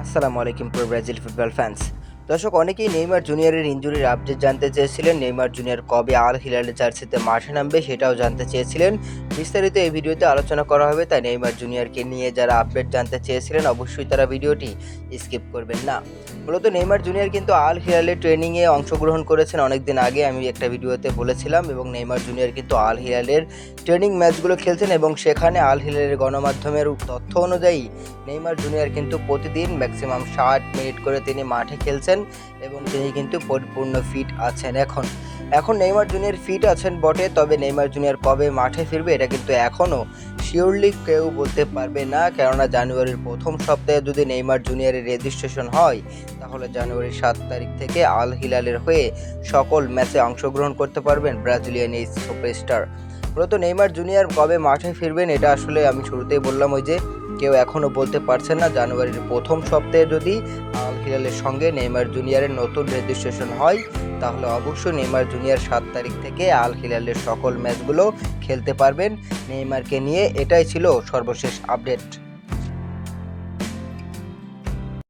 আসসালামু আলাইকুম pro Brazil football fans. দর্শক, অনেকেই নেইমার জুনিয়রের ইনজুরির আপডেট জানতে চেয়েছিলেন। নেইমার জুনিয়র কবে আল হিলালের জার্সিতে মাঠে নামবে সেটাও জানতে চেয়েছিলেন। বিস্তারিত এই ভিডিওতে আলোচনা করা হবে, তাই নেইমার জুনিয়রকে নিয়ে যারা আপডেট জানতে চেয়েছিলেন অবশ্যই তারা ভিডিওটি স্কিপ করবেন না। মূলত নেইমার জুনিয়র কিন্তু আল হিলালের ট্রেনিংয়ে অংশগ্রহণ করেছেন অনেকদিন আগে, আমি একটা ভিডিওতে বলেছিলাম। এবং নেইমার জুনিয়র কিন্তু আল হিলালের ট্রেনিং ম্যাচগুলো খেলছেন এবং সেখানে আল হিলালের গণমাধ্যমের তথ্য অনুযায়ী নেইমার জুনিয়র কিন্তু প্রতিদিন ম্যাক্সিমাম 60 মিনিট করে তিনি মাঠে খেলছেন এবং তিনি কিন্তু পরিপূর্ণ ফিট আছেন। এখন নেইমার জুনিয়র ফিট আছেন বটে, তবে নেইমার জুনিয়র কবে মাঠে ফিরবে এটা কিন্তু এখনও শিওরলি কেউ বলতে পারবে না। কেননা জানুয়ারির প্রথম সপ্তাহে যদি নেইমার জুনিয়রের রেজিস্ট্রেশন হয় তাহলে জানুয়ারির 7 তারিখ থেকে আল হিলালের হয়ে সকল ম্যাচে অংশগ্রহণ করতে পারবেন ব্রাজিলিয়ান এই সুপারস্টার। মূলত নেইমার জুনিয়র কবে মাঠে ফিরবেন এটা আসলে আমি শুরুতেই বললাম, ওই যে কেউ এখনও বলতে পারছেন না। জানুয়ারির প্রথম সপ্তাহে যদি আল হিলালের সঙ্গে নেইমার জুনিয়রের নতুন রেজিস্ট্রেশন হয় তাহলে অবশ্যই নেইমার জুনিয়র 7 তারিখ থেকে আল হিলালের সকল ম্যাচগুলো খেলতে পারবেন নেইমারকে নিয়ে। এটাই ছিল সর্বশেষ আপডেট।